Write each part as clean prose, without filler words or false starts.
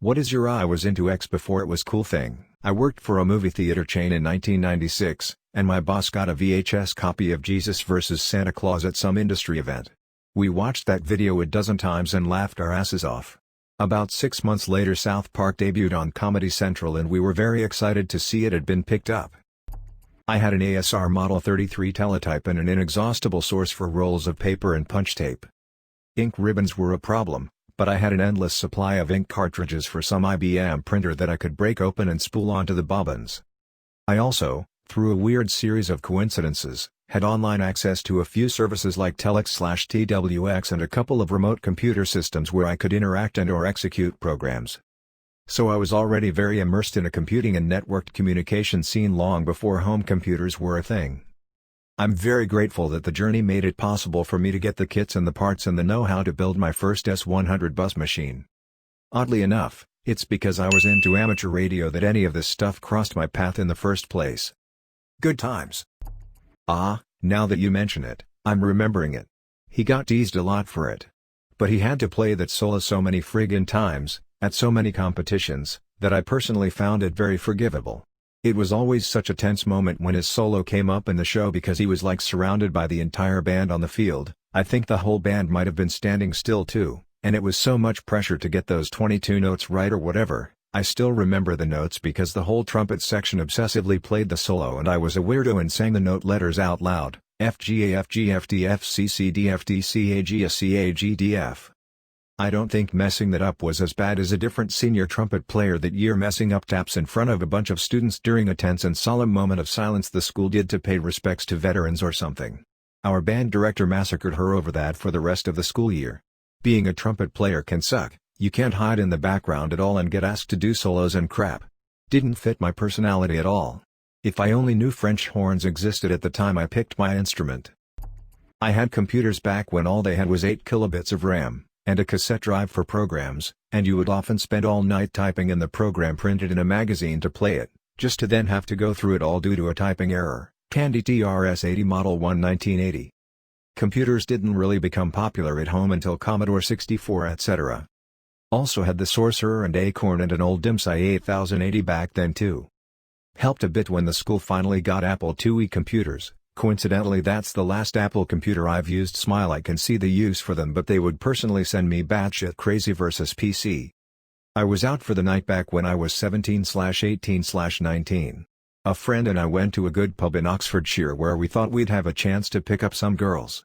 What is your I was into X before it was cool thing? I worked for a movie theater chain in 1996, and my boss got a VHS copy of Jesus vs. Santa Claus at some industry event. We watched that video a dozen times and laughed our asses off. About 6 months later South Park debuted on Comedy Central and we were very excited to see it had been picked up. I had an ASR Model 33 teletype and an inexhaustible source for rolls of paper and punch tape. Ink ribbons were a problem, but I had an endless supply of ink cartridges for some IBM printer that I could break open and spool onto the bobbins. I also, through a weird series of coincidences, had online access to a few services like Telex/TWX and a couple of remote computer systems where I could interact and/or execute programs. So I was already very immersed in a computing and networked communication scene long before home computers were a thing. I'm very grateful that the journey made it possible for me to get the kits and the parts and the know-how to build my first S100 bus machine. Oddly enough, it's because I was into amateur radio that any of this stuff crossed my path in the first place. Good times. Ah, now that you mention it, I'm remembering it. He got teased a lot for it. But he had to play that solo so many friggin' times, at so many competitions, that I personally found it very forgivable. It was always such a tense moment when his solo came up in the show because he was like surrounded by the entire band on the field. I think the whole band might have been standing still too, and it was so much pressure to get those 22 notes right or whatever. I still remember the notes because the whole trumpet section obsessively played the solo and I was a weirdo and sang the note letters out loud, F G A F G F D F C C D F D C A G S C A G D F. I don't think messing that up was as bad as a different senior trumpet player that year messing up taps in front of a bunch of students during a tense and solemn moment of silence the school did to pay respects to veterans or something. Our band director massacred her over that for the rest of the school year. Being a trumpet player can suck, you can't hide in the background at all and get asked to do solos and crap. Didn't fit my personality at all. If I only knew French horns existed at the time I picked my instrument. I had computers back when all they had was 8 kilobits of RAM. And a cassette drive for programs, and you would often spend all night typing in the program printed in a magazine to play it, just to then have to go through it all due to a typing error. Tandy TRS-80 Model 1 1980. Computers didn't really become popular at home until Commodore 64 etc. Also had the Sorcerer and Acorn and an old DIMSI 8080 back then too. Helped a bit when the school finally got Apple IIe computers. Coincidentally that's the last Apple computer I've used. Smile, I can see the use for them but they would personally send me batshit crazy versus PC. I was out for the night back when I was 17/18/19. A friend and I went to a good pub in Oxfordshire where we thought we'd have a chance to pick up some girls.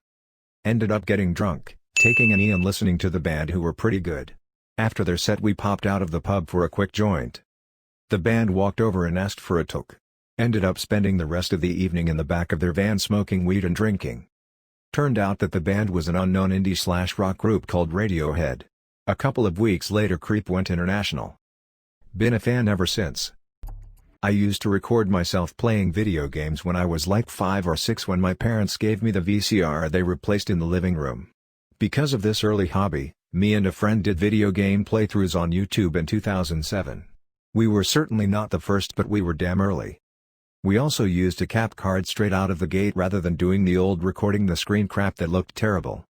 Ended up getting drunk, taking an E and listening to the band who were pretty good. After their set we popped out of the pub for a quick joint. The band walked over and asked for a toke. Ended up spending the rest of the evening in the back of their van smoking weed and drinking. Turned out that the band was an unknown indie/rock group called Radiohead. A couple of weeks later Creep went international. Been a fan ever since. I used to record myself playing video games when I was like 5 or 6 when my parents gave me the VCR they replaced in the living room. Because of this early hobby, me and a friend did video game playthroughs on YouTube in 2007. We were certainly not the first but we were damn early. We also used a cap card straight out of the gate rather than doing the old recording the screen crap that looked terrible.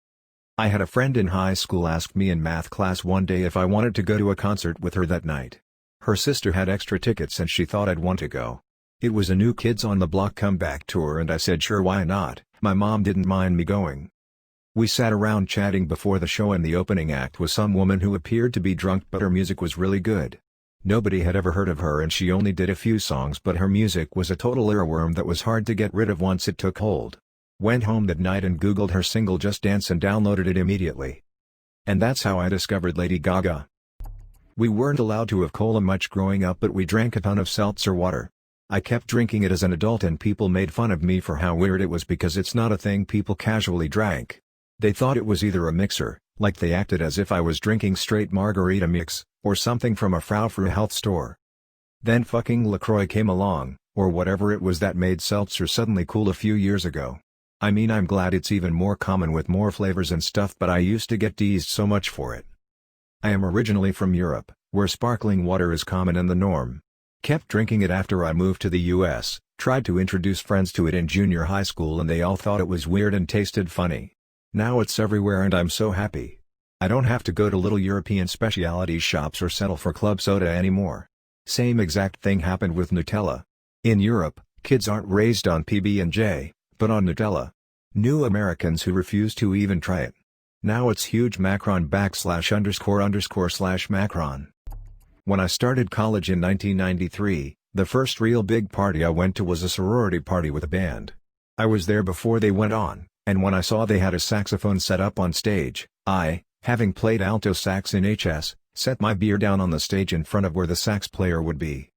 I had a friend in high school ask me in math class one day if I wanted to go to a concert with her that night. Her sister had extra tickets and she thought I'd want to go. It was a New Kids on the Block comeback tour and I said sure, why not. My mom didn't mind me going. We sat around chatting before the show and the opening act was some woman who appeared to be drunk but her music was really good. Nobody had ever heard of her and she only did a few songs but her music was a total earworm that was hard to get rid of once it took hold. Went home that night and googled her single Just Dance and downloaded it immediately. And that's how I discovered Lady Gaga. We weren't allowed to have cola much growing up but we drank a ton of seltzer water. I kept drinking it as an adult and people made fun of me for how weird it was because it's not a thing people casually drank. They thought it was either a mixer, like they acted as if I was drinking straight margarita mix, or something from a Frou Frou health store. Then fucking LaCroix came along, or whatever it was that made seltzer suddenly cool a few years ago. I mean I'm glad it's even more common with more flavors and stuff but I used to get teased so much for it. I am originally from Europe, where sparkling water is common and the norm. Kept drinking it after I moved to the US, tried to introduce friends to it in junior high school and they all thought it was weird and tasted funny. Now it's everywhere and I'm so happy. I don't have to go to little European specialty shops or settle for club soda anymore. Same exact thing happened with Nutella. In Europe, kids aren't raised on PB&J, but on Nutella. New Americans who refuse to even try it. Now it's huge Macron / Macron. When I started college in 1993, the first real big party I went to was a sorority party with a band. I was there before they went on, and when I saw they had a saxophone set up on stage, I, having played alto sax in HS, set my beer down on the stage in front of where the sax player would be.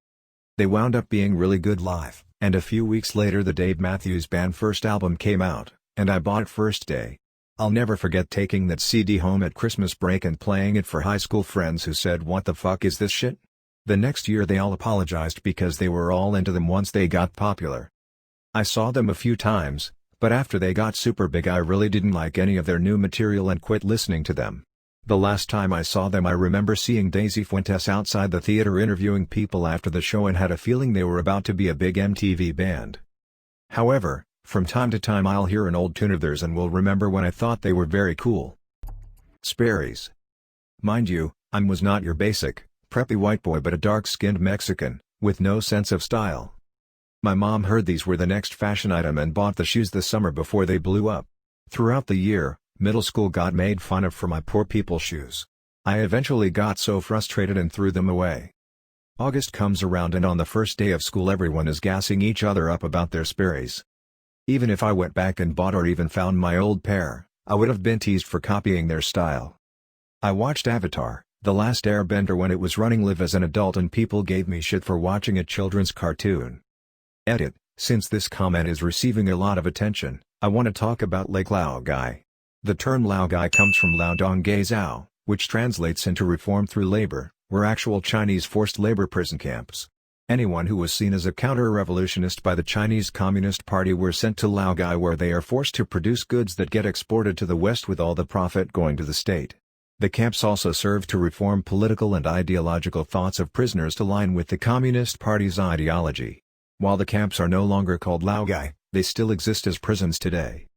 They wound up being really good live, and a few weeks later the Dave Matthews Band first album came out, and I bought it first day. I'll never forget taking that CD home at Christmas break and playing it for high school friends who said, "What the fuck is this shit?" The next year they all apologized because they were all into them once they got popular. I saw them a few times, but after they got super big I really didn't like any of their new material and quit listening to them. The last time I saw them I remember seeing Daisy Fuentes outside the theater interviewing people after the show and had a feeling they were about to be a big MTV band. However, from time to time I'll hear an old tune of theirs and will remember when I thought they were very cool. Sperry's. Mind you, I was not your basic, preppy white boy but a dark-skinned Mexican, with no sense of style. My mom heard these were the next fashion item and bought the shoes the summer before they blew up. Throughout the year, middle school got made fun of for my poor people shoes. I eventually got so frustrated and threw them away. August comes around and on the first day of school everyone is gassing each other up about their Sperry's. Even if I went back and bought or even found my old pair, I would have been teased for copying their style. I watched Avatar: The Last Airbender when it was running live as an adult and people gave me shit for watching a children's cartoon. Edit: since this comment is receiving a lot of attention, I want to talk about Lake Laogai. The term Laogai comes from Lao Dong Gai Zhao, which translates into reform through labor, were actual Chinese forced labor prison camps. Anyone who was seen as a counter-revolutionist by the Chinese Communist Party were sent to Laogai where they are forced to produce goods that get exported to the West with all the profit going to the state. The camps also served to reform political and ideological thoughts of prisoners to line with the Communist Party's ideology. While the camps are no longer called Laogai, they still exist as prisons today.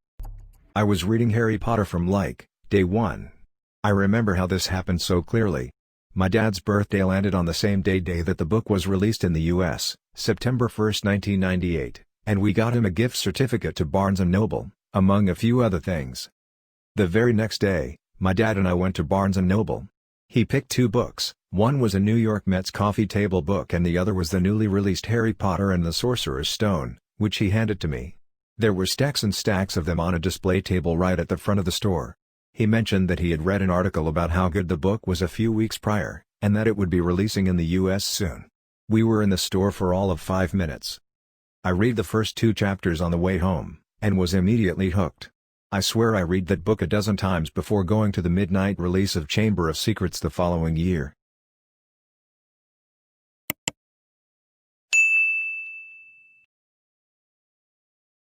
I was reading Harry Potter from day one. I remember how this happened so clearly. My dad's birthday landed on the same day that the book was released in the US, September 1, 1998, and we got him a gift certificate to Barnes & Noble, among a few other things. The very next day, my dad and I went to Barnes & Noble. He picked two books, one was a New York Mets coffee table book and the other was the newly released Harry Potter and the Sorcerer's Stone, which he handed to me. There were stacks and stacks of them on a display table right at the front of the store. He mentioned that he had read an article about how good the book was a few weeks prior, and that it would be releasing in the US soon. We were in the store for all of 5 minutes. I read the first 2 chapters on the way home, and was immediately hooked. I swear I read that book a dozen times before going to the midnight release of Chamber of Secrets the following year.